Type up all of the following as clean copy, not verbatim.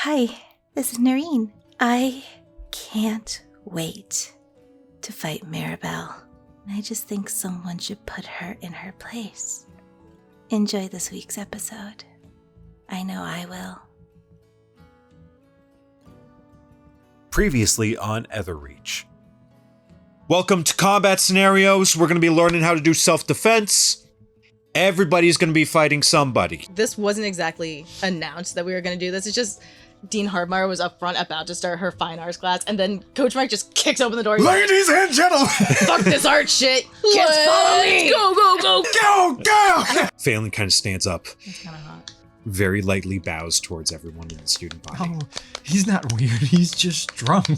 Hi, this is Nerine. I can't wait to fight Marabelle. I just think someone should put her in her place. Enjoy this week's episode. I know I will. Previously on Etherreach. Welcome to combat scenarios. We're going to be learning how to do self-defense. Everybody's going to be fighting somebody. This wasn't exactly announced that we were going to do this. It's just Dean Hardmeyer was up front about to start her fine arts class, and then Coach Mike just kicks open the door. Ladies and gentlemen! Fuck this art shit! Kids, follow me! Go, go, go! Go, go! Phelan kind of stands up, It's kind of hot. very lightly bows towards everyone in the student body. Oh, he's not weird. He's just drunk.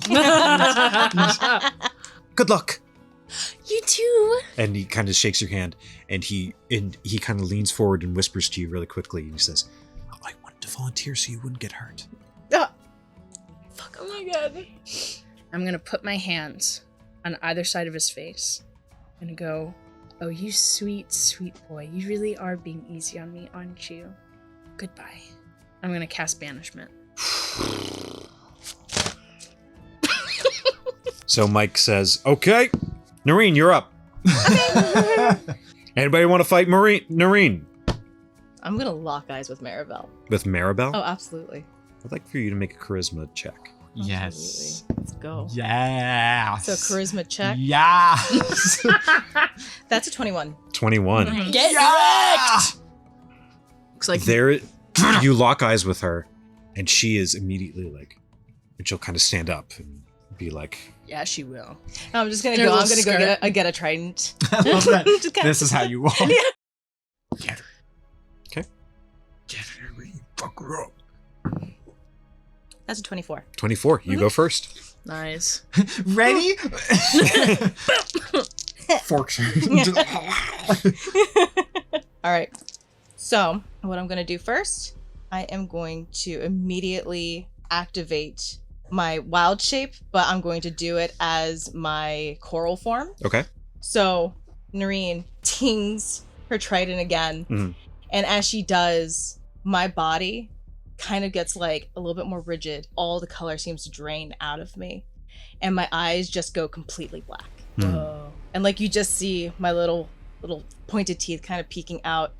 Good luck! You too. And he kind of shakes your hand, and he kind of leans forward and whispers to you really quickly, and he says, I wanted to volunteer so you wouldn't get hurt. Fuck, oh my god. I'm gonna put my hands on either side of his face and go, oh, you sweet, sweet boy. You really are being easy on me, aren't you? Goodbye. I'm gonna cast banishment. So Mike says, okay, Nerine, you're up. Anybody want to fight Nerine? I'm going to lock eyes with Marabelle. With Marabelle? Oh, absolutely. I'd like for you to make a charisma check. Yes. Absolutely. Let's go. Yeah. So charisma check. Yeah. That's a 21. 21. Get wrecked! Looks like There, you lock eyes with her, and she is immediately like, and she'll kind of stand up and be like, yeah, she will. I'm just going to Get a go. I'm little going to go skirt. get a trident. I love that. Just kinda- This is how you walk. Yeah. Get her. okay, Get her. Fuck her up. That's a 24. 24. You go first. Nice. Ready? Forks. All right. So what I'm going to do first, I am going to immediately activate my wild shape, but I'm going to do it as my coral form. Okay. So Nerine tings her trident again. Mhm. And as she does, my body kind of gets like a little bit more rigid. All the color seems to drain out of me. And my eyes just go completely black. Mm. And like you just see my little pointed teeth kind of peeking out.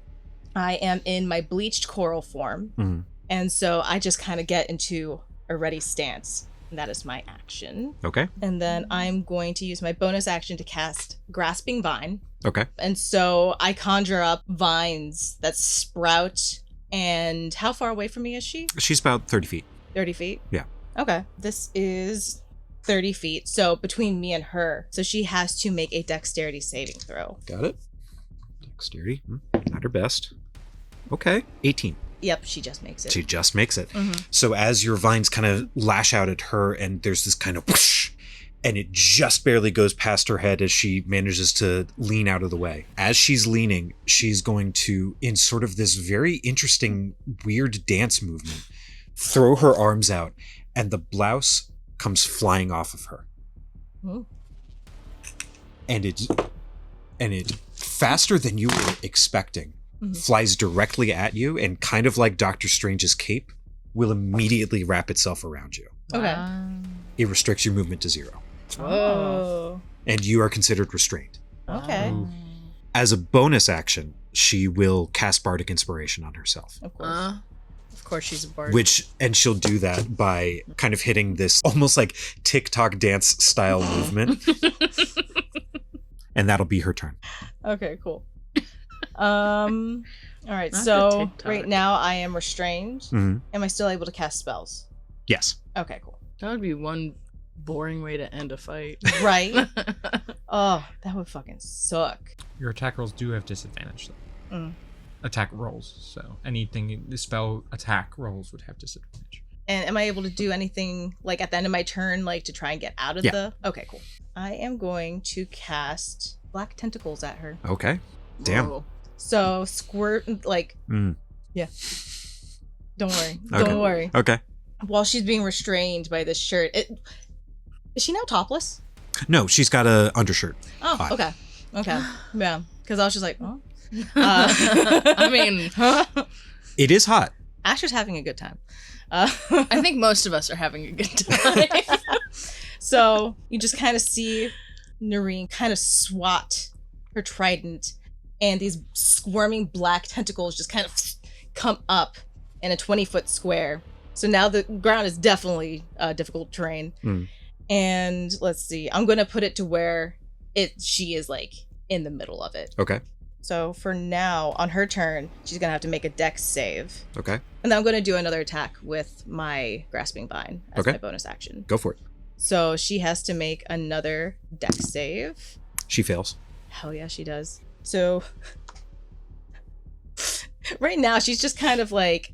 I am in my bleached coral form. Mhm. And so I just kind of get into a ready stance. And that is my action. Okay. And then I'm going to use my bonus action to cast Grasping Vine. Okay. And so I conjure up vines that sprout. And how far away from me is she? She's about 30 feet. 30 feet? Yeah. Okay. This is 30 feet. So between me and her. So she has to make a dexterity saving throw. Got it. Dexterity. Not her best. Okay. 18. Yep, she just makes it. She just makes it. Mhm. So as your vines kind of lash out at her, and there's this kind of whoosh, and it just barely goes past her head as she manages to lean out of the way. As she's leaning, she's going to, in sort of this very interesting, weird dance movement, throw her arms out, and the blouse comes flying off of her. Ooh. And it faster than you were expecting. Mhm. Flies directly at you, and kind of like Doctor Strange's cape, will immediately wrap itself around you. Okay. It restricts your movement to 0, Whoa. and you are considered restrained. Okay. Ooh. As a bonus action, she will cast Bardic Inspiration on herself, Of course. Of course she's a bard. and she'll do that by kind of hitting this almost like TikTok dance style movement, and that'll be her turn. Okay, cool. All right, Not the so TikTok. right now I am restrained. Mhm. Am I still able to cast spells? Yes. Okay, cool. That would be one boring way to end a fight. Right? Oh, that would fucking suck. Your attack rolls do have disadvantage, though. Mm. Attack rolls. So anything, the spell attack rolls would have disadvantage. And am I able to do anything like at the end of my turn, like to try and get out of Yeah. the? Okay, cool. I am going to cast Black Tentacles at her. Okay. Damn. Whoa. So squirt, like, Mm. yeah. Don't worry. Okay. Don't worry. Okay. While she's being restrained by this shirt, is she now topless? No, she's got a undershirt. Oh, Fine. okay. Okay. Yeah. Because I was just like, oh. I mean, It is hot. Asher's having a good time. I think most of us are having a good time. So you just kind of see Nerine kind of swat her trident, and these squirming black tentacles just kind of come up in a 20-foot square. So now the ground is definitely difficult terrain. And let's see, I'm going to put it to where she is like in the middle of it. Okay. So for now, on her turn, she's going to have to make a dex save. Okay. And then I'm going to do another attack with my grasping vine as my bonus action. Go for it. So she has to make another dex save. She fails. Hell yeah, she does. So right now, she's just kind of like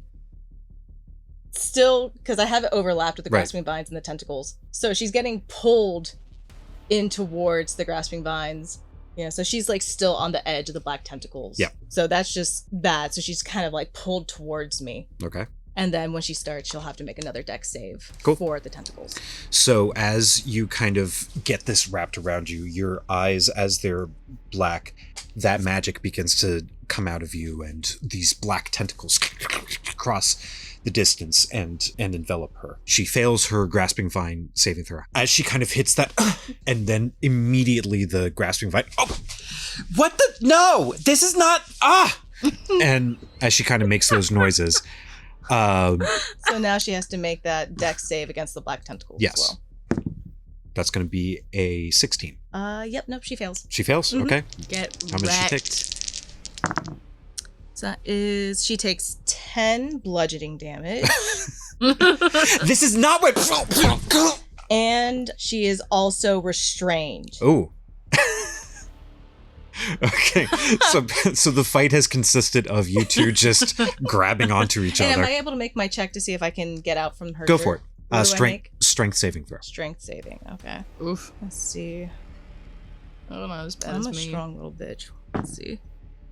still, because I have it overlapped with the grasping vines and the tentacles. So she's getting pulled in towards the grasping vines. Yeah, so she's like still on the edge of the black tentacles. Yeah. So that's just that. So she's kind of like pulled towards me. Okay. And then when she starts, she'll have to make another dex save for the tentacles. So as you kind of get this wrapped around you, your eyes, as they're black, that magic begins to come out of you, and these black tentacles cross the distance and envelop her. She fails her grasping vine saving throw. As she kind of hits that, and then immediately the grasping vine, what the? No, this is not, and as she kind of makes those noises, so now she has to make that dex save against the black tentacles as well. That's going to be a 16. Yep, nope, she fails. She fails? Okay. Get How much she take? So that is, she takes 10 bludgeoning damage. This is not what... And she is also restrained. Oh. Okay, so the fight has consisted of you two just grabbing onto each And other. am I able to make my check to see if I can get out from her? Go for it. What do I make? Strength saving throw. Strength saving. Okay. Oof. Let's see. Oh, not as bad I'm as a me. strong little bitch. Let's see.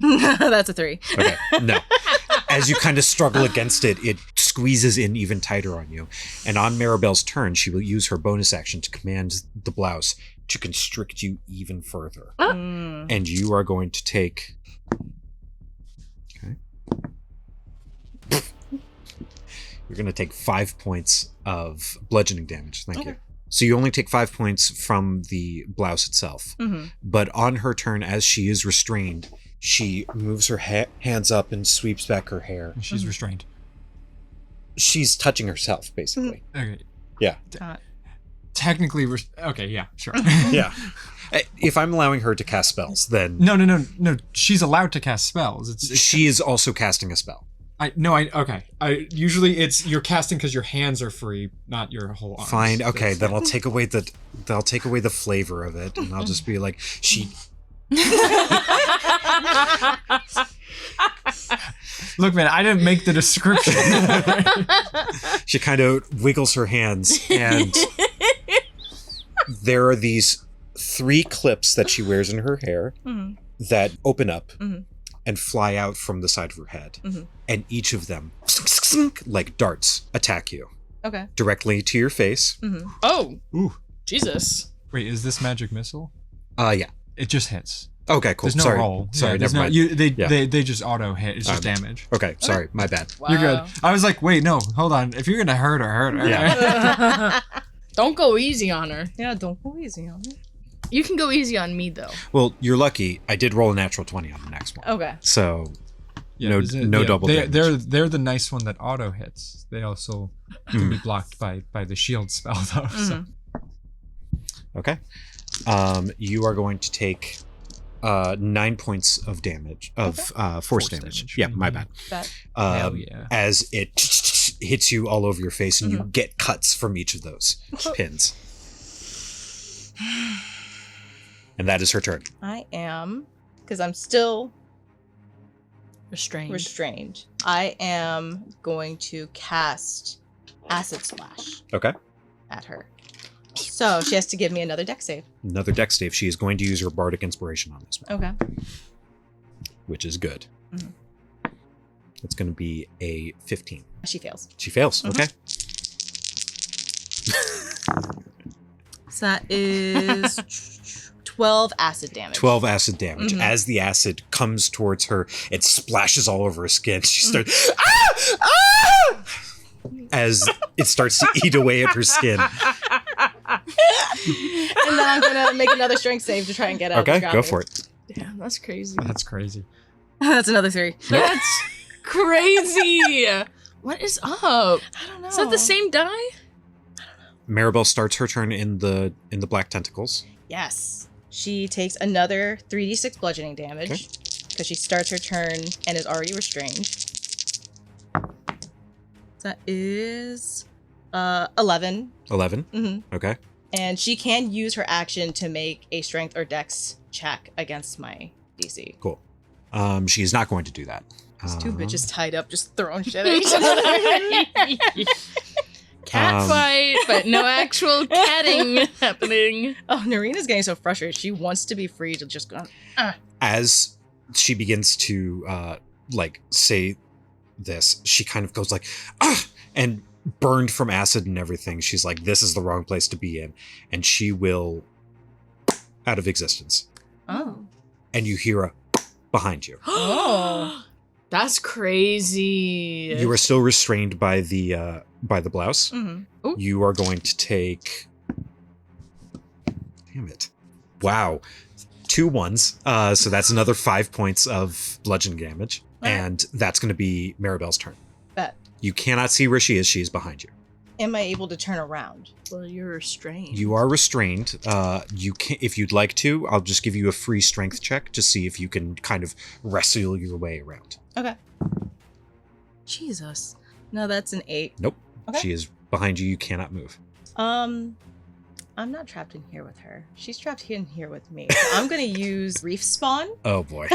That's a 3. Okay, no. As you kind of struggle against it, it squeezes in even tighter on you. And on Marabelle's turn, she will use her bonus action to command the blouse to constrict you even further. And you are going to take... Okay. You're going to take 5 points of bludgeoning damage. Thank you. So you only take 5 points from the blouse itself. But on her turn, as she is restrained, she moves her hands up and sweeps back her hair. She's restrained. She's touching herself, basically. Okay. Yeah. Technically, okay, yeah, sure. Yeah. If I'm allowing her to cast spells, then... No. She's allowed to cast spells. She is also casting a spell. Usually it's you're casting because your hands are free, not your whole arms. Fine. Okay, then I'll take away the flavor of it, and I'll just be like, she... Look, man, I didn't make the description. She kind of wiggles her hands, and there are these 3 clips that she wears in her hair that open up and fly out from the side of her head. And each of them, like darts, attack you. Okay. Directly to your face. Oh. Ooh. Jesus. Wait, is this magic missile? Yeah. It just hits. Okay, cool. There's no Sorry. roll. Sorry, there's never no, mind. They just auto hit. It's just damage. Okay, sorry. My bad. Wow. You're good. I was like, wait, no, hold on. If you're gonna hurt her. Yeah. Don't go easy on her. Yeah, don't go easy on me. You can go easy on me, though. Well, you're lucky. I did roll a natural 20 on the next one. Okay. So, Yeah, no double damage. They're the nice one that auto hits. They also can be blocked by the shield spell though. So. Okay. You are going to take 9 points of damage force damage. Yeah, my bad. Hell yeah. As it hits you all over your face, and you get cuts from each of those pins. And that is her turn. I am, because I'm still Restrained. I am going to cast Acid Splash Okay. at her. So she has to give me another dex save. Another dex save. She is going to use her bardic inspiration on this one. Okay. Which is good. It's going to be a 15. She fails. She fails. Okay. So that is 12 acid damage. 12 acid damage. As the acid comes towards her, it splashes all over her skin. She starts, as it starts to eat away at her skin. And then I'm gonna make another strength save to try and get out. Okay, of the go for it. Damn, that's crazy. That's crazy. That's another 3. That's crazy. What is up? I don't know. Is that the same die? Marabelle starts her turn in the black tentacles. Yes. She takes another 3d6 bludgeoning damage because she starts her turn and is already restrained. That is 11. 11. Mm-hmm. Okay. And she can use her action to make a strength or dex check against my DC. Cool. She is not going to do that. These two bitches tied up, just throwing shit at each other. Cat fight, but no actual catting happening. Oh, Nerine is getting so frustrated. She wants to be free to just go. As she begins to say this, she kind of goes like, ah! And burned from acid and everything, she's like, this is the wrong place to be in. And she will out of existence. Oh. And you hear a behind you. Oh. That's crazy. You are still restrained by the blouse. Mm-hmm. You are going to take... Damn it. Wow. 2 ones. So that's another 5 points of bludgeoning damage. All right. And that's going to be Marabelle's turn. Bet. You cannot see where she is. She is behind you. Am I able to turn around? Well, you're restrained. You are restrained. You can, if you'd like to, I'll just give you a free strength check to see if you can kind of wrestle your way around. Okay. Jesus. No, that's an 8. Nope. Okay. She is behind you. You cannot move. I'm not trapped in here with her. She's trapped in here with me. So I'm gonna use Reef Spawn. Oh boy.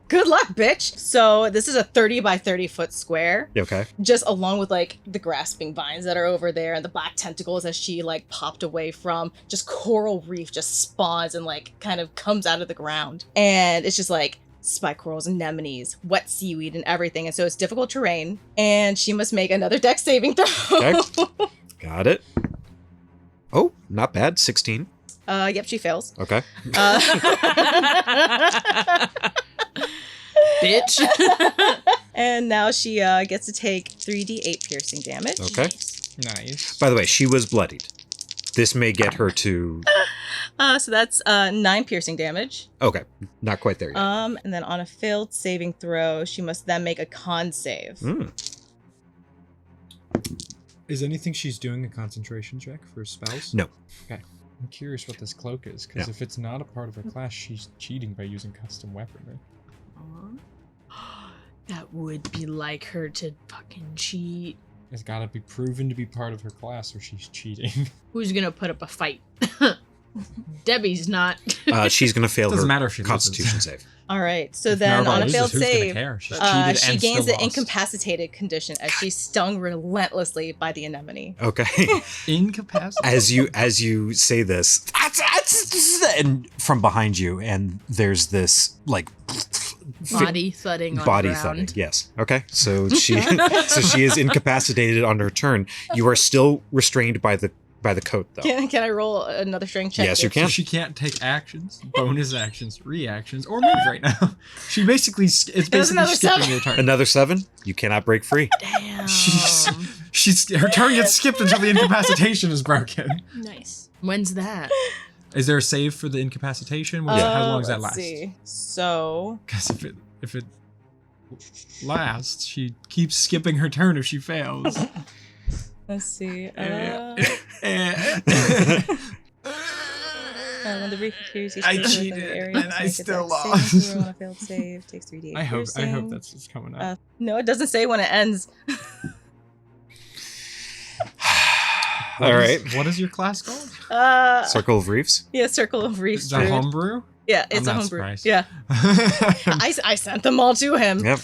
Good luck, bitch. So this is a 30 by 30 foot square. Okay. Just along with like the grasping vines that are over there and the black tentacles as she like popped away from, just coral reef just spawns and like kind of comes out of the ground. And it's just like spike corals, anemones, wet seaweed and everything. And so it's difficult terrain. And she must make another dex saving throw. Okay. Got it. Oh, not bad. 16. Yep, she fails. Okay. Bitch. And now she gets to take 3d8 piercing damage. Okay. Nice. By the way, she was bloodied. This may get her to... So that's 9 piercing damage. Okay. Not quite there yet. And then on a failed saving throw, she must then make a con save. Is anything she's doing a concentration check for spells? No. Okay. I'm curious what this cloak is, because Yeah. if it's not a part of her class, she's cheating by using custom weaponry. That would be like her to fucking cheat. It's gotta be proven to be part of her class or she's cheating. Who's gonna put up a fight? Debbie's not. She's going to fail Doesn't her matter if she constitution loses. save. All right. So If then Marabelle on a loses, failed who's gonna save, care? She's cheated she and gains still an lost. incapacitated condition as she's stung relentlessly by the anemone. Okay. Incapacitated? as you say this, and from behind you, and there's this like Body thudding on body the ground. thudding. Yes. Okay. So she is incapacitated on her turn. You are still restrained by the coat though. Can I roll another strength check? Yes, you if- can. So she can't take actions, bonus actions, reactions, or move right now. She basically, it's basically another skipping 7. her turn. Another 7. You cannot break free. Damn. Her turn gets skipped until the incapacitation is broken. Nice. When's that? Is there a save for the incapacitation? How long does that let's last? See. So Because if it lasts, she keeps skipping her turn if she fails. let's see. I When the brief appears, each I person within cheated, the area and must I make a still dex saving lost. throw on a failed save, takes 3d8 hope piercing. that's what's coming up. No, it doesn't say when it ends. All right. What is your class called? Circle of Reefs. Yeah, Circle of Reef. Is that homebrew? Yeah, it's I'm a not homebrew. surprised. Yeah, I sent them all to him. Yep.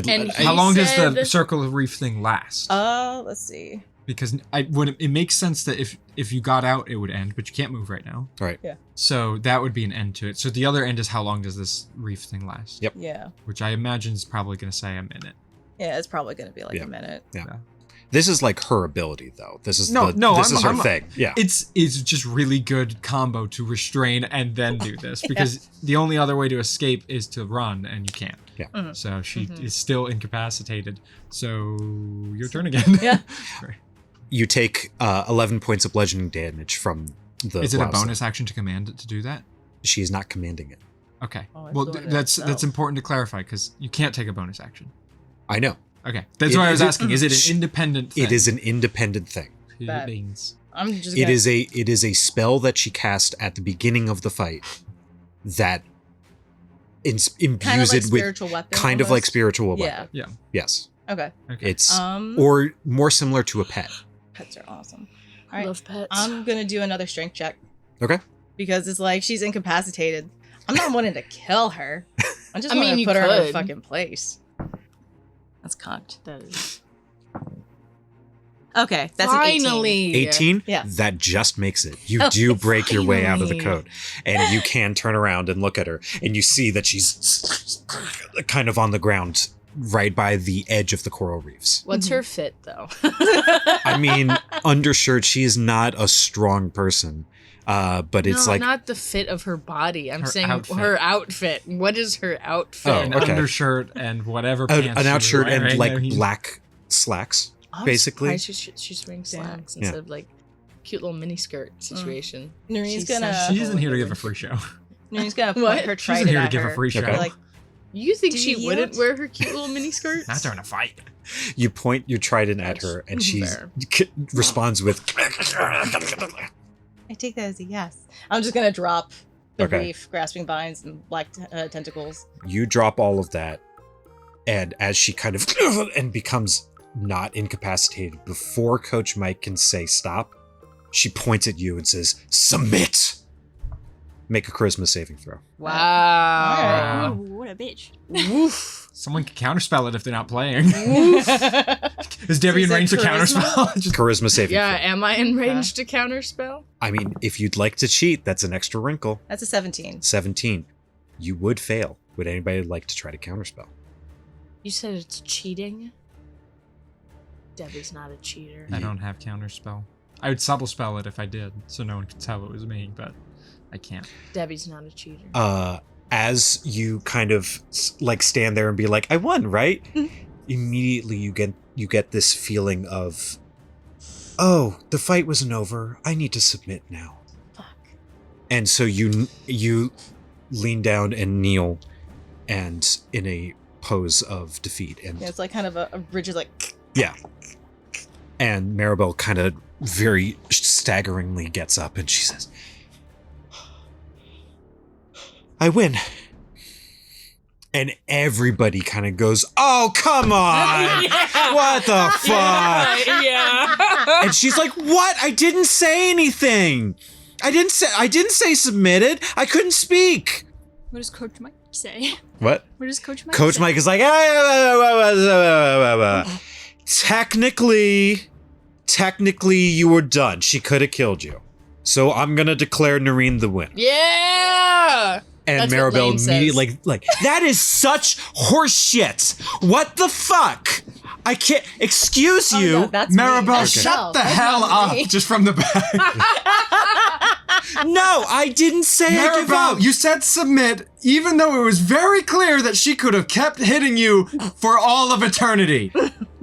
And How long does the said- circle of reef thing last? Let's see. Because it makes sense that if you got out, it would end, but you can't move right now. All right. Yeah. So that would be an end to it. So the other end is how long does this reef thing last? Yep. Yeah. Which I imagine is probably going to say a minute. Yeah, it's probably gonna be like Yeah. a minute. Yeah. This is like her ability, though. This is No, this is her I'm- thing. Yeah. It's just really good combo to restrain and then do this because the only other way to escape is to run, and you can't. Yeah. Mhm. So she is still incapacitated. So your turn again. Yeah. You take 11 points of bludgeoning damage from the. Is it a blast. bonus action to command it to do that? She is not commanding it. Okay. Oh, it's Well, doing it that's itself. important to clarify because you can't take a bonus action. I know. Okay. That's It- why I was it- asking. Is it an independent thing? It is an independent thing. It Bad. means. I'm just It gonna, is a spell that she cast at the beginning of the fight that imbues kind of like it with spiritual weapon. kind of like almost. spiritual Yeah. weapon. Yeah. Yes. Okay. Okay. It's Or or more similar to a pet. pets are awesome. All right. Love pets. I'm gonna do another strength check Okay. because it's like she's incapacitated. I'm not wanting to kill her. I just I want mean, to you put her in her could. fucking place. That's cocked. That is. Okay, that's an 18. Finally. 18? Yeah. That just makes it. You Oh, do break your way out of the finally. code. And you can turn around and look at her. And you see that she's kind of on the ground right by the edge of the coral reefs. What's her fit though? I mean, undershirt, she is not a strong person. But it's no, like not the fit of her body. I'm Her saying outfit. her outfit. What is her outfit? Oh, An okay. undershirt and whatever an pants outshirt and wearing. like I mean, black slacks. I'm basically. surprised she's wearing Damn. slacks Yeah. instead of like cute little mini skirt situation. Narine's She's gonna. She isn't here to give a free show. Narine's gonna point What? her She's trident here to at give her. a free show. Okay. Like, You think Do she you wouldn't yield? wear her cute little mini skirts? Not during a fight. You point your trident at her and she fair. responds with I take that as a yes. I'm just gonna drop the Okay. reef, grasping vines and black tentacles. you drop all of that, and as she kind of and becomes not incapacitated before Coach Mike can say stop, she points at you and says, "Submit." Make a charisma saving throw. Wow. Ooh, what a bitch. Woof. Someone can counterspell it if they're not playing. Alright. Is Debbie in Is it range to charisma? counterspell? Just Charisma saving Yeah, throw. am I in range to counterspell? I mean, if you'd like to cheat, that's an extra wrinkle. That's a 17. 17. You would fail. Would anybody like to try to counterspell? You said it's cheating? Debbie's not a cheater. I don't have counterspell. I would subtle spell it if I did, so no one could tell it was me, but I can't. Debbie's not a cheater. As you kind of like stand there and be like, "I won, right?" Immediately you get this feeling of, "Oh, the fight wasn't over. I need to submit now." Fuck. And so you lean down and kneel, and in a pose of defeat. And Yeah, it's like kind of a rigid, like. yeah. And Marabelle kind of very staggeringly gets up and she says, "I win." And everybody kind of goes, "Oh, come on. What the fuck?" Yeah. And she's like, "What? I didn't say anything. I didn't say submitted. I couldn't speak." What does Coach Mike say? What? What does Coach Mike Coach say? Mike is like, technically you were done. She could have killed you. So I'm going to declare Nerine the winner. Yeah. And That's what Marabelle Layne says. immediately like, that is such horseshit. What the fuck? I can't, excuse Oh, you. no, that's me. Marabelle, That's shut Mel. the That's hell not up me. just from the back. No, I didn't say I give Marabelle, up. you said submit, even though it was very clear that she could have kept hitting you for all of eternity.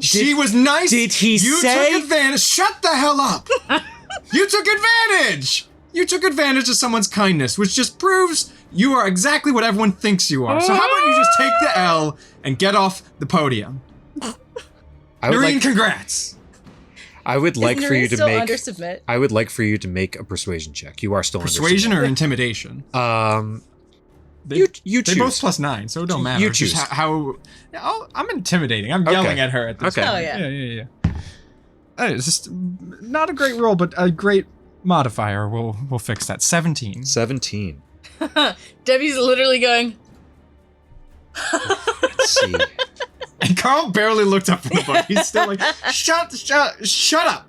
She was nice. did he you say- took advantage. Shut the hell up. You took advantage. You took advantage of someone's kindness, which just proves you are exactly what everyone thinks you are. So how about you just take the L and get off the podium? I would Nerine, like, congrats. I would like Is for you Nerine to still make, under submit? I would like for you to make a persuasion check. You are still under Persuasion or submit. intimidation? You They choose. both +9, so it don't matter. You It's just choose. I'm intimidating. I'm Okay. yelling at her at this Okay. point. Oh, yeah. Yeah. It's just not a great roll, but a great modifier. We'll fix that. 17. 17. Debbie's literally going, Let's see. And Karl barely looked up from the book. He's still like, shut up.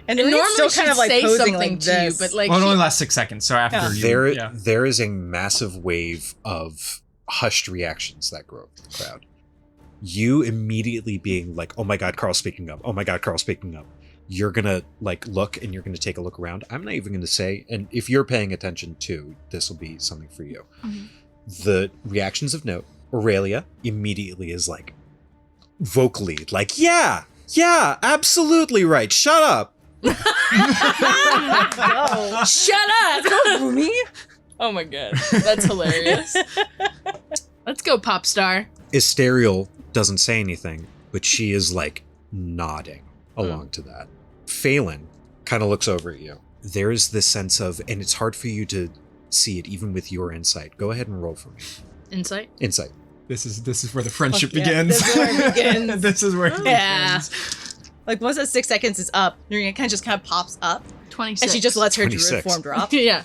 And normally Narine's still she'd kind of like say posing something like to you, this. but like Well, it only she- lasts 6 seconds, so after you... yeah. There is a massive wave of hushed reactions that grow up in the crowd. You immediately being like, oh my God, Karl's speaking up. Oh my God, Karl's speaking up. You're going to like look and you're going to take a look around. I'm not even going to say, and if you're paying attention too, this will be something for you. Mhm. The reactions of note, Aurelia immediately is like vocally like, yeah, absolutely right. Shut up. Shut up! Oh my god, that's hilarious. Let's go, pop star. Asterial doesn't say anything, but she is like nodding along to that. Phelan kind of looks over at you. There is this sense of, and it's hard for you to see it even with your insight. Go ahead and roll for me. Insight. This is where the friendship Fuck yeah, begins. this is where it begins. This is where it Yeah. begins. Like once that 6 seconds is up, Nerine kind of pops up, 26. and she just lets her 26. druid form drop. Yeah.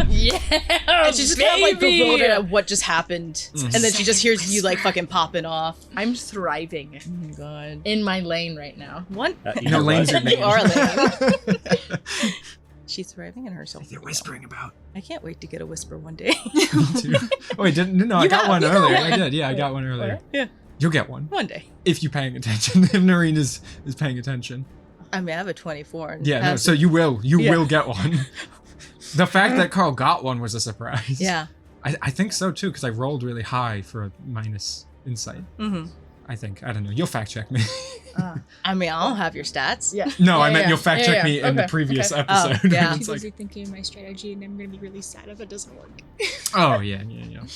Yeah. And she's just kind of like baby! bewildered at what just happened, Mhm. and then she just hears you like fucking popping off. I'm thriving Oh my god. in my lane right now. One. You know, Layne's your name. You are Layne. She's thriving in herself. They're whispering about. I can't wait to get a whisper one day. Too. Oh, wait, no, I You got have- one you got earlier. one. I did. Yeah, I got one earlier. Yeah, You'll get one one day. if you're paying attention. If Nerine is paying attention. I mean, I have a 24. And Yeah, no, has so it. you will Yeah. get one. The fact that Karl got one was a surprise. Yeah. I think so too, because I rolled really high for a minus insight. Mm-hmm. I think. I don't know. You'll fact check me. I mean, I'll have your stats. Yeah. No, I Yeah, meant yeah. you'll fact check Yeah, me yeah. in the Okay, previous okay. episode. Oh, yeah. It's I'm like, busy thinking of my strategy, and I'm gonna be really sad if it doesn't work. oh, yeah.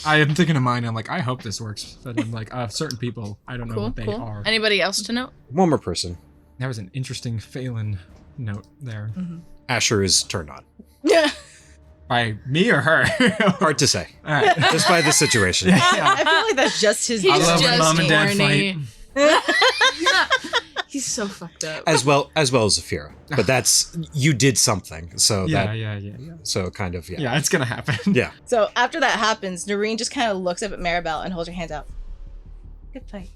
I am thinking of mine. I'm like, I hope this works. But I'm like, certain people, I don't know Cool, what they cool. are. Anybody else to know? One more person. That was an interesting Phelan note there. Asher is turned on. Yeah. By me or her? Hard to say. All right. Just by the situation. Yeah. I feel like that's just his. I He's love when just mom and dad horny. fight. He's so fucked up. As well as Zafira. But that's, you did something. So Yeah. so kind of, yeah. Yeah, it's gonna happen. Yeah. So after that happens, Nerine just kind of looks up at Marabelle and holds her hands out. Good fight.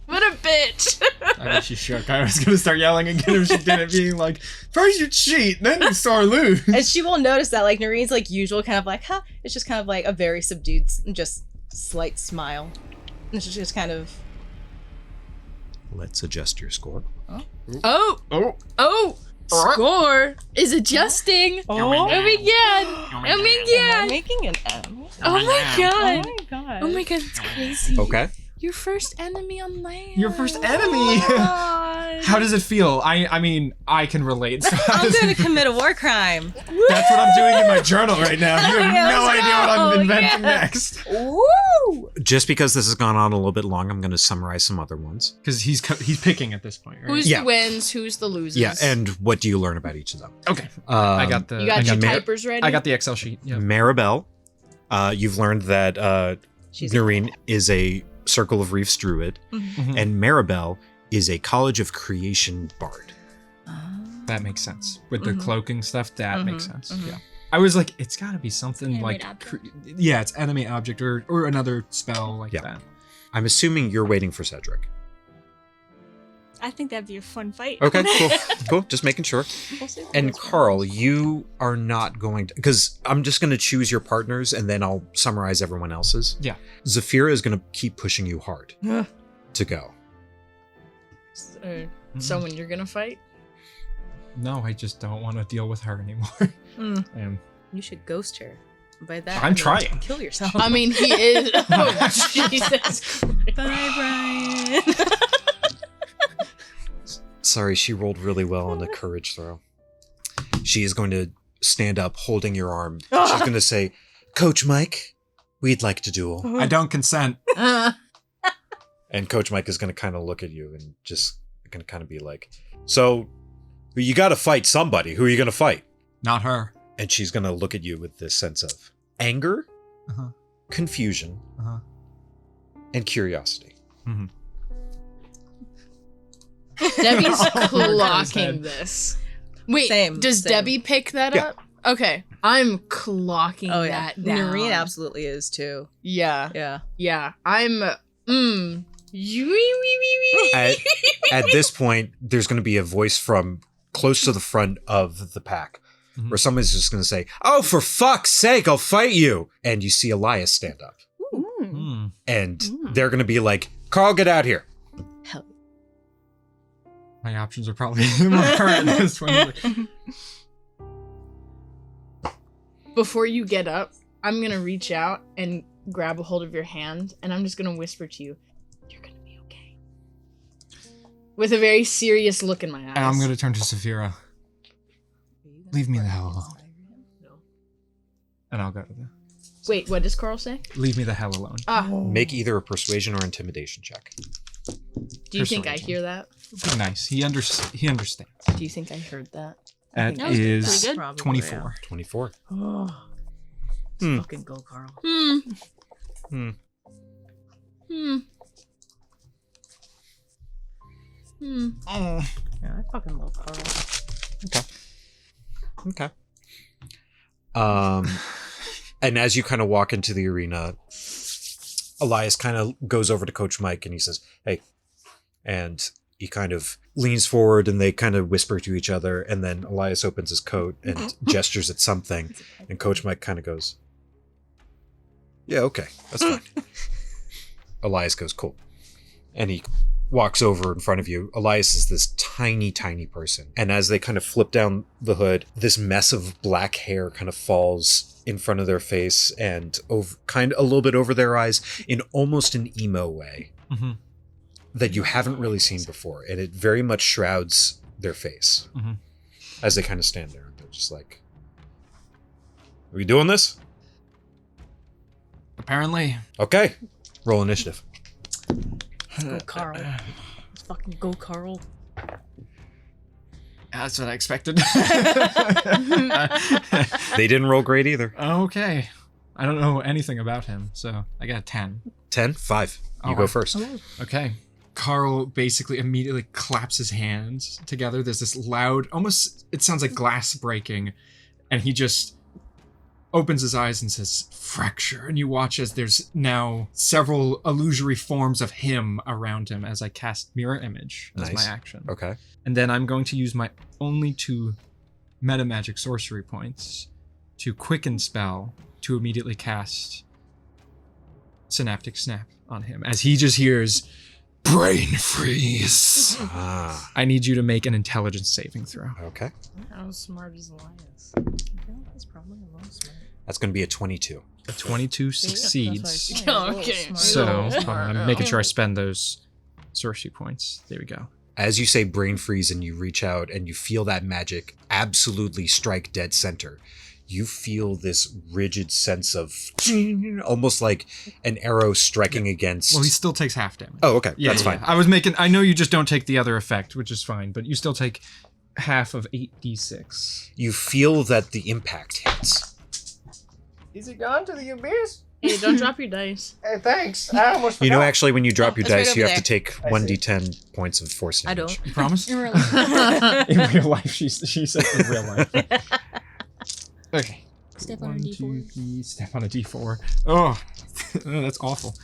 What a bitch. I bet she shook. I was gonna start yelling again if she didn't, being like, first you cheat, then you start lose. And she will notice that, like, Narine's, like, usual kind of like, huh? It's just kind of like a very subdued, just slight smile. And she's just kind of, Let's adjust your score. Oh. Oh. Score is adjusting. oh, Oh my god. Oh am I my god. making an M? Oh my Oh god. my god. Oh my god, it's crazy. Okay. Your first enemy on land. Your first enemy. Oh my god. How does it feel? I mean, I can relate. So how I'm does going it to commit a war crime. That's what I'm doing in my journal right now. You have no idea what I'm inventing next. Woo! Just because this has gone on a little bit long, I'm going to summarize some other ones. Because he's picking at this point, right? Who's Yeah. the wins? Who's the losers? Yeah, and what do you learn about each of them? Okay. I got the. You got I your got, typers ready? I got the Excel sheet. Yeah. Marabelle, you've learned that She's Nerine is a Circle of Reefs druid, Mhm. and Marabelle is a College of Creation bard. That makes sense. With the Mhm. cloaking stuff, that makes Mhm, sense. mhm. Yeah. I was like, it's got to be something Animate like, object. yeah, it's enemy object or another spell like Yeah. that. I'm assuming you're waiting for Cedric. I think that'd be a fun fight. Okay, cool. Just making sure. And Karl, you are not going to, because I'm just going to choose your partners and then I'll summarize everyone else's. Yeah. Zafira is going to keep pushing you hard to go. Someone you're gonna fight? No, I just don't want to deal with her anymore. Mm. And You should ghost her. By that, I'm I mean, trying. Kill yourself. I mean, he is. Oh, Jesus. Bye, Brian. Sorry, she rolled really well on the courage throw. She is going to stand up holding your arm. She's going to say, Coach Mike, we'd like to duel. I don't consent. And Coach Mike is going to kind of look at you and just going to kind of be like, so you got to fight somebody. Who are you going to fight? Not her. And she's going to look at you with this sense of anger, Uh-huh. confusion, Uh-huh. and curiosity. Mm-hmm. Debbie's Oh, clocking this. Wait, Same, does same. Debbie pick that Yeah. up? Okay, I'm clocking Oh, yeah. that down. Nerine absolutely is, too. Yeah, Yeah. yeah. I'm. At this point, there's going to be a voice from close to the front of the pack. Or someone's just going to say, "Oh, for fuck's sake, I'll fight you." And you see Elias stand up. And they're going to be like, "Karl, get out here." Hell. My options are probably more at this point. Before you get up, I'm gonna reach out and grab a hold of your hand, and I'm just gonna whisper to you, "You're gonna be okay." With a very serious look in my eyes. And I'm gonna turn to Saphira. Leave me the hell alone. No. And I'll go to the... Wait, what does Karl say? Leave me the hell alone. Make either a persuasion or intimidation check. Do you think I Persuasion. hear that? Be nice. He understands. Do you think I heard that? That That was is pretty good. 24. 24. Oh. Hmm. Fucking go, Karl. Hmm. Oh. Yeah, I fucking love Karl. Okay. And as you kind of walk into the arena, Elias kind of goes over to Coach Mike and he says, "Hey," and he kind of leans forward and they kind of whisper to each other. And then Elias opens his coat and gestures at something. And Coach Mike kind of goes, "Yeah, okay, that's fine." Elias goes, "Cool." And he walks over in front of you. Elias is this tiny, tiny person. And as they kind of flip down the hood, this mess of black hair kind of falls in front of their face and over, kind of a little bit over their eyes in almost an emo way that you haven't really seen before. And it very much shrouds their face as they kind of stand there. They're just like, "Are we doing this?" Apparently. Okay. Roll initiative. Go, Karl. Let's fucking go, Karl. That's what I expected. They didn't roll great either. Okay. I don't know anything about him, so I got a 10. 10, 5. You Oh, go wow. first. Okay. Karl basically immediately claps his hands together. There's this loud, almost, it sounds like glass breaking. And he just opens his eyes and says, "Fracture." And you watch as there's now several illusory forms of him around him as I cast Mirror Image as Nice. my action. Okay. And then I'm going to use my only 2 meta magic sorcery points to quicken spell to immediately cast Synaptic Snap on him as he just hears brain freeze. Ah. I need you to make an intelligence saving throw. Okay. How smart is Elias? I feel like he's probably a little smart. That's going to be a 22. A 22 That's what I succeeds. said, a little Okay. smart. So A little smart. I'm making sure I spend those sorcery points. There we go. As you say brain freeze and you reach out and you feel that magic absolutely strike dead center, you feel this rigid sense of almost like an arrow striking against. Well, he still takes half damage. Oh, okay. Yeah, That's yeah. fine. I know you just don't take the other effect, which is fine, but you still take half of 8d6. You feel that the impact hits. Is it gone to the abyss? Hey, don't drop your dice. Hey, thanks. I almost You know, forgot. actually, when you drop your it's right dice, you over have to there. take I 1d10 points of force I damage. don't. You promise? In real life. In real life, she said in real life. Okay. Step on a 1, D4. 2, 3, step on a d4. Oh, oh, that's awful.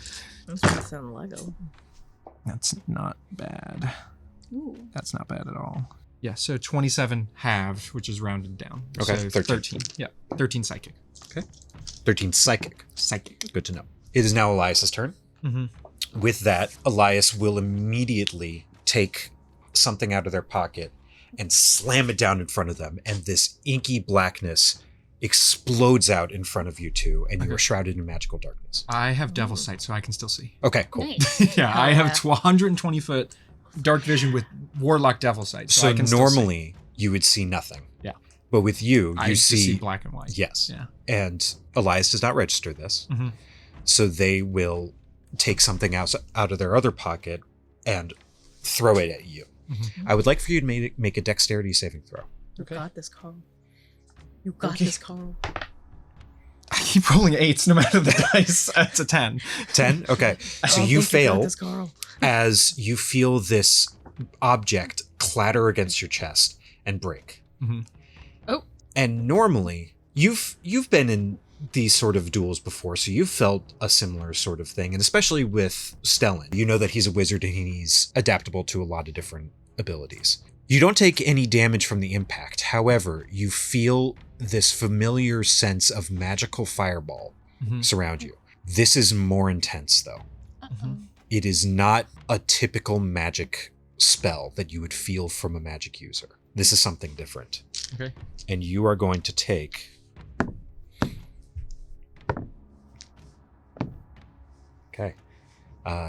That's what it's in Lego. That's not bad. Ooh. That's not bad at all. Yeah, so 27 halved, which is rounded down. Okay, so 13. Yeah, 13 psychic. 13 psychic. Psychic. Good to know. It is now Elias's turn. Mm-hmm. With that, Elias will immediately take something out of their pocket and slam it down in front of them. And this inky blackness explodes out in front of you two, and you are shrouded in magical darkness. I have devil sight, so I can still see. Okay, cool. Nice. Yeah, I have yeah. 120 foot dark vision with warlock devil sight. So, So I can still see. normally you would see nothing. Yeah. But with you, I you just see black and white. yes. Yeah. And Elias does not register this. Mhm. So they will take something out of their other pocket and throw it at you. Mhm. I would like for you to make a dexterity saving throw. You Okay. got this, Karl. You got Okay. this, Karl. I keep rolling 8s no matter the dice. It's a 10. 10? Okay. So I you think fail got this, Karl. as you feel this object clatter against your chest and break. Mhm. Oh. And normally you've been in these sort of duels before, so you've felt a similar sort of thing, and especially with Stellan. You know that he's a wizard and he's adaptable to a lot of different abilities. You don't take any damage from the impact. However, you feel this familiar sense of magical fireball surround you. This is more intense, though. It is not a typical magic spell that you would feel from a magic user. This is something different. Okay. And you are going to take... Okay.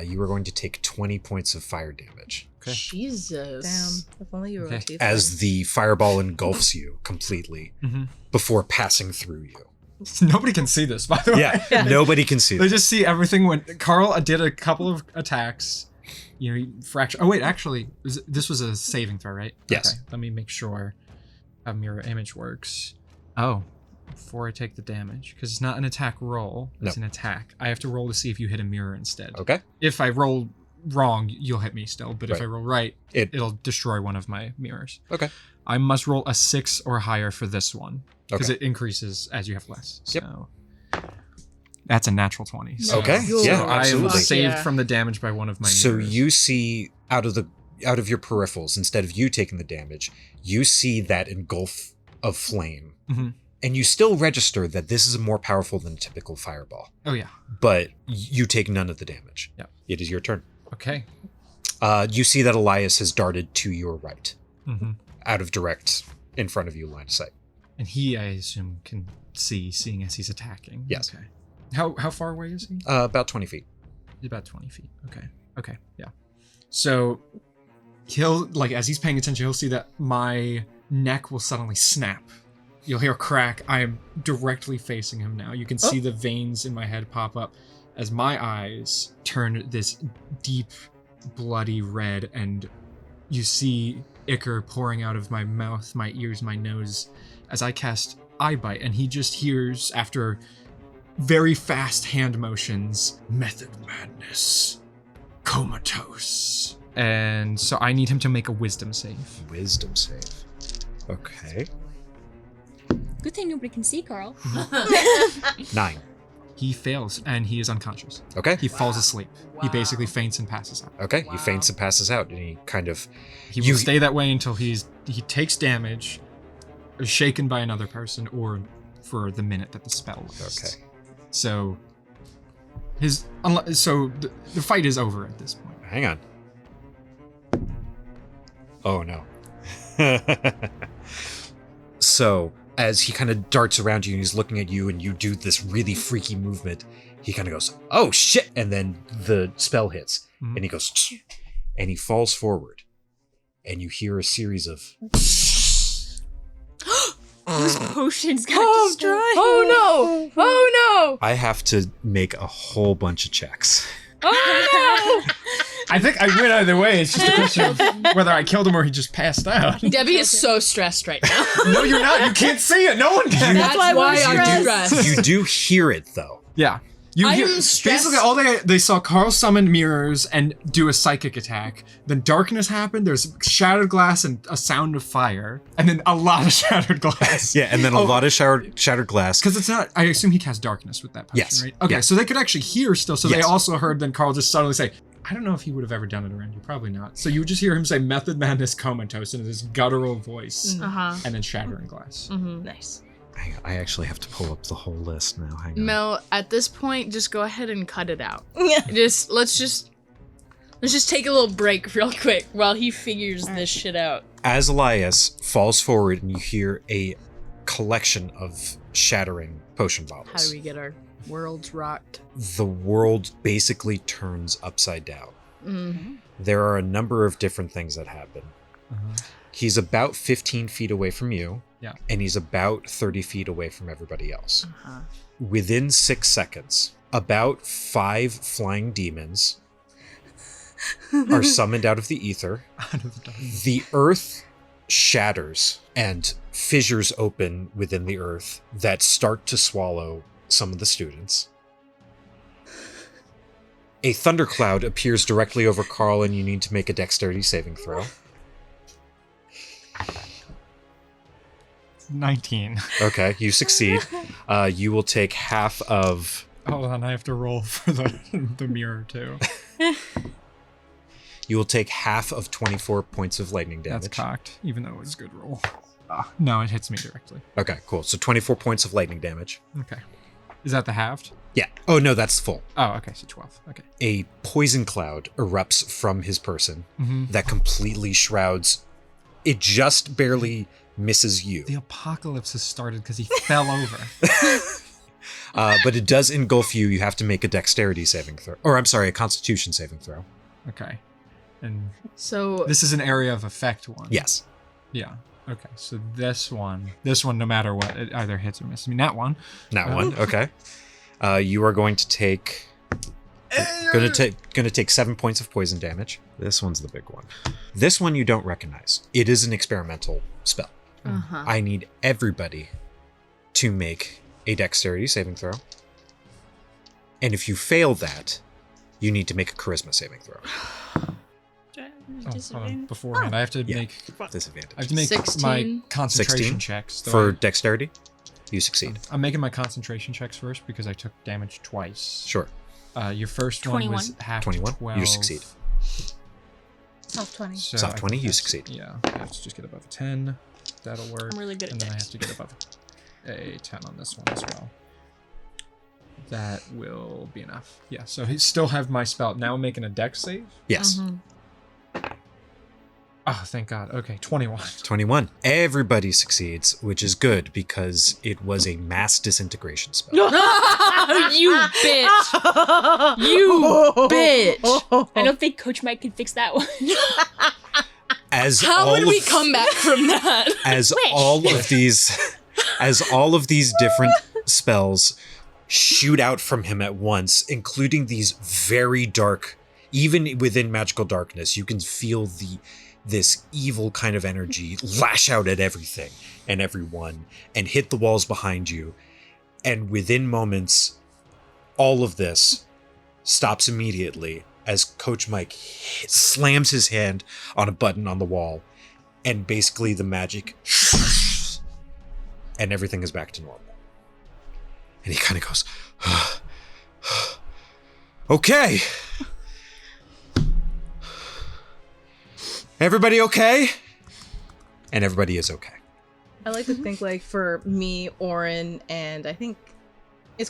You are going to take 20 points of fire damage. Okay. Jesus. Damn. If only you were a Okay. tiefling. As the fireball engulfs you completely before passing through you. Nobody can see this, by the way. Yeah, nobody can see They this. just see everything when Karl did a couple of attacks. You know, he fractured. Oh, wait, actually, this was a saving throw, right? Yes. Okay, let me make sure how mirror image works. Oh, before I take the damage, because it's not an attack roll, it's an attack. I have to roll to see if you hit a mirror instead. Okay. If I roll wrong, you'll hit me still, but if Right. I roll right, It'll it'll destroy one of my mirrors. Okay. I must roll a 6 or higher for this one, because Okay. it increases as you have less. Yep. So that's a natural 20. So, Okay. Yo, Yeah, I am absolutely. saved Yeah. from the damage by one of my So mirrors. you see out of your peripherals, instead of you taking the damage, you see that engulf of flame. Mhm. And you still register that this is more powerful than a typical fireball. Oh, yeah. But you take none of the damage. Yeah. It is your turn. Okay. You see that Elias has darted to your right, hmm out of direct in front of you line of sight. And he, I assume, can see, seeing as he's attacking. Yes. Okay. How far away is he? About 20 feet. He's about 20 feet. Okay. Okay. Yeah. So he'll, like, as he's paying attention, he'll see that my neck will suddenly snap. You'll hear a crack. I am directly facing him now. You can see the veins in my head pop up as my eyes turn this deep, bloody red, and you see ichor pouring out of my mouth, my ears, my nose, as I cast Eye Bite, and he just hears, after very fast hand motions, Method Madness, Comatose. And so I need him to make a wisdom save. Wisdom save. Okay. Good thing nobody can see Karl. 9. He fails, and he is unconscious. Okay. He falls asleep. He basically faints and passes out. Okay. He faints and passes out, and he kind of... He will stay that way until he takes damage, is shaken by another person, or for the minute that the spell lasts. Okay. So the fight is over at this point. Hang on. Oh, no. So, as he kind of darts around you and he's looking at you and you do this really freaky movement, he kind of goes, oh shit! And then the spell hits. Mhm. And he goes, "Tch," and he falls forward. And you hear a series of... Those potions got destroyed. Oh no! Oh I have to make a whole bunch of checks. no! Oh no! I think I win either way. It's just a question of whether I killed him or he just passed out. Debbie is so stressed right now. No, you're not. You can't see it. No one can. That's why why we're I'm stressed. stressed. You do hear it, though. Yeah. You I hear, am stressed. basically, all they saw Karl summon mirrors and do a psychic attack. Then darkness happened. There's shattered glass and a sound of fire, and then a lot of shattered glass. Yeah, and then a lot of shattered glass. Because it's not. I assume he cast darkness with that potion, Yes. right? Okay, Yes. so they could actually hear still. So they Yes. also heard. Then Karl just suddenly say, "I don't know if he would have ever done it around you. Probably not." So you would just hear him say "Method Madness Comatose" in this guttural voice, Uh-huh. and then shattering glass. Nice. Hang on, I actually have to pull up the whole list now. Hang on. Mel, at this point, just go ahead and cut it out. Yeah. Let's just take a little break real quick while he figures this shit out. As Elias falls forward and you hear a collection of shattering potion bottles, How do we get our worlds rocked? the world basically turns upside down. Mm. There are a number of different things that happen. Uh-huh. He's about 15 feet away from you. Yeah. And he's about 30 feet away from everybody else. Uh-huh. Within 6 seconds, about 5 flying demons are summoned out of the ether. Out of the darkness. The earth shatters and fissures open within the earth that start to swallow some of the students. A thundercloud appears directly over Karl, and you need to make a dexterity saving throw. 19. Okay, you succeed. You will take half of... Hold on, I have to roll for the mirror too. You will take half of 24 points of lightning damage. That's cocked, even though it was a good roll. No, it hits me directly. Okay, cool. So 24 points of lightning damage. Okay. Is that the halved? Yeah. Oh, no, that's full. Oh, okay, so 12. Okay. A poison cloud erupts from his person Mm-hmm. that completely shrouds. It just barely misses you. The apocalypse has started because he fell over. But it does engulf you. You have to make a dexterity saving throw. Or, I'm sorry, a constitution saving throw. Okay. And So this is an area of effect one. Yes. Yeah. Okay, so this one, no matter what, it either hits or misses. I mean, that one. Not one. Okay. You are going to take... Going to take 7 points of poison damage. This one's the big one. This one you don't recognize. It is an experimental spell. uh-huh. I need everybody to make a dexterity saving throw. And if you fail that, you need to make a charisma saving throw. Oh, hold on. Beforehand, I have to Yeah. make. Disadvantage. I have to make 16. my concentration 16 checks. though For dexterity, you succeed. I'm making my concentration checks first because I took damage twice. Sure. Your first one was 21. half 21, 12. you succeed. Soft 20. So Soft I 20, think you that's- succeed. Yeah, I have to just get above a 10. That'll work. I'm really good at And then I dex. have to get above a 10 on this one as well. That will be enough. Yeah, so he still have my spell. Now I'm making a dex save. Yes. Mm-hmm. Oh, thank God. Okay, 21. 21. Everybody succeeds, which is good because it was a mass disintegration spell. You bitch! You bitch! I don't think Coach Mike can fix that one. As How all would we of- come back from that? as all of these different spells shoot out from him at once, including these very dark, even within magical darkness, you can feel this evil kind of energy lash out at everything and everyone and hit the walls behind you. And within moments, all of this stops immediately as Coach Mike slams his hand on a button on the wall, and basically the magic and everything is back to normal. And he kind of goes, okay. Everybody okay? And everybody is okay. I like to think like for me, Orin, and I think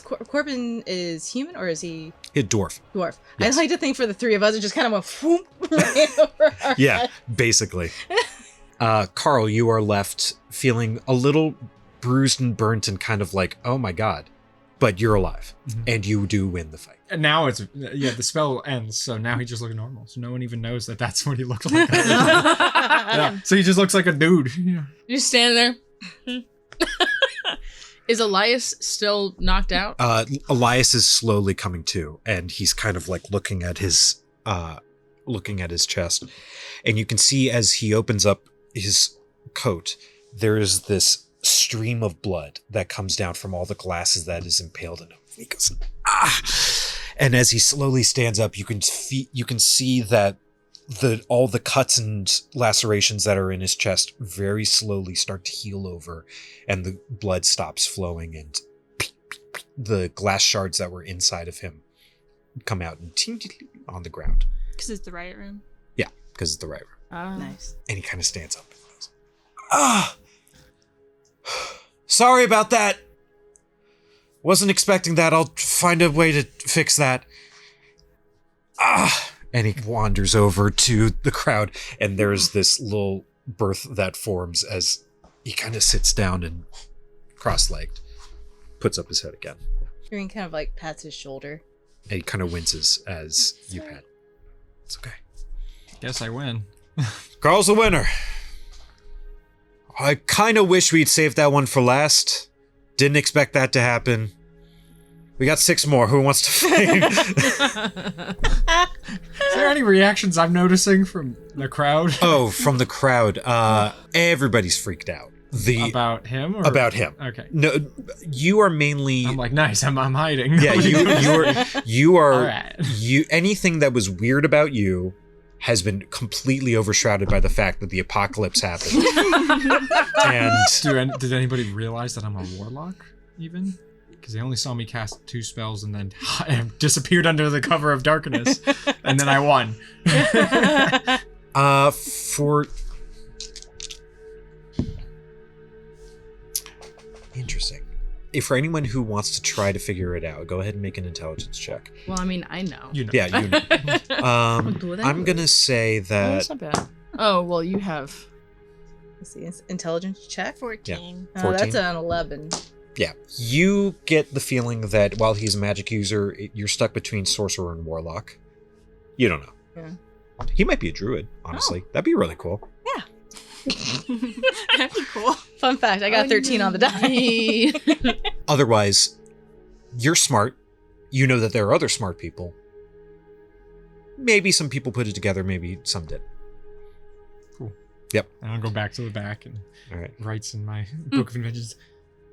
Corbin is human or is he Hit dwarf. dwarf? Yes. I like to think for the three of us, it just kind of went whoop, right over our Yeah, heads. basically. Karl, you are left feeling a little bruised and burnt and kind of like, oh my God. But you're alive. Mhm. And you do win the fight. And now the spell ends, so now he just looks normal. So no one even knows that that's what he looked like. Yeah, so he just looks like a dude. Yeah. You stand there. Is Elias still knocked out? Elias is slowly coming to, and he's kind of like looking at his chest. And you can see as he opens up his coat, there is this stream of blood that comes down from all the glasses that is impaled in him. He goes, ah! And as he slowly stands up, you can see that all the cuts and lacerations that are in his chest very slowly start to heal over, and the blood stops flowing, and the glass shards that were inside of him come out and on the ground. Because it's the riot room. Yeah, because it's the right room. Oh. Nice. And he kind of stands up and goes, ah! Sorry about that. Wasn't expecting that. I'll find a way to fix that. Ah! And he wanders over to the crowd, and there's this little berth that forms as he kind of sits down and cross-legged, puts up his head again. Green kind of like pats his shoulder. And he kind of winces as you pat. It's okay. Guess I win. Karl's the winner. I kind of wish we'd saved that one for last. Didn't expect that to happen. We got 6 more. Who wants to fight? Is there any reactions I'm noticing from the crowd? Oh, from the crowd. Everybody's freaked out. About him? Or? About him. Okay. No, you are mainly. I'm like, nice. I'm hiding. Yeah, you are. All right. Anything that was weird about you has been completely overshrouded by the fact that the apocalypse happened. And Did anybody realize that I'm a warlock? Even? because they only saw me cast 2 spells and then disappeared under the cover of darkness, and then I won. For interesting. If for anyone who wants to try to figure it out, go ahead and make an intelligence check. Well, I mean, I know. You know. Yeah, you know. I'm gonna say Oh, that that's not bad. Oh, well, you have Let's see, it's intelligence check. 14. Oh, 14. that's an 11. yeah, you get the feeling that while he's a magic user, you're stuck between sorcerer and warlock. You don't know. Yeah. He might be a druid, honestly. That'd be really cool. That'd be cool. Fun fact, I got 13 on the die. Otherwise, you're smart. You know that there are other smart people. Maybe some people put it together, maybe some did. Cool. Yep. And I'll go back to the back and All right. writes in my book of inventions,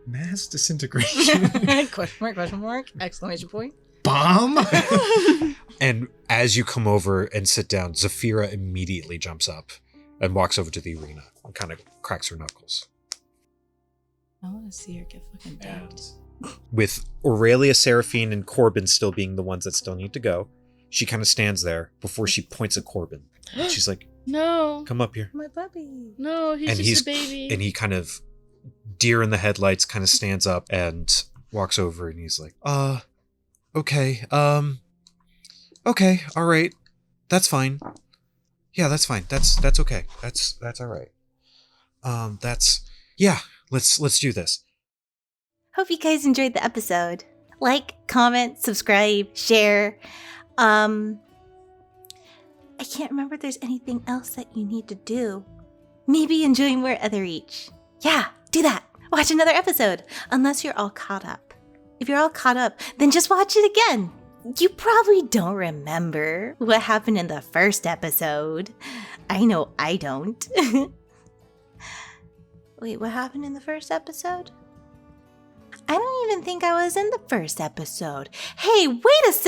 mass disintegration. Question mark, exclamation point. Bomb? And as you come over and sit down, Zafira immediately jumps up and walks over to the arena and kind of cracks her knuckles. I want to see her get fucking decked. With Aurelia, Seraphine, and Corbin still being the ones that still need to go, she kind of stands there before she points at Corbin. She's like, No. come up here. My puppy. No, he's And just a baby. And he kind of, deer in the headlights, kind of stands up and walks over and he's like, okay, okay, all right. That's fine. Yeah, that's fine. That's okay. That's all right. Yeah, let's do this. Hope you guys enjoyed the episode. Like, comment, subscribe, share. I can't remember if there's anything else that you need to do. Maybe enjoy more Etherreach. Yeah, do that. Watch another episode, unless you're all caught up. If you're all caught up, then just watch it again. You probably don't remember what happened in the first episode. I know I don't. Wait, what happened in the first episode? I don't even think I was in the first episode. Hey, wait a sec!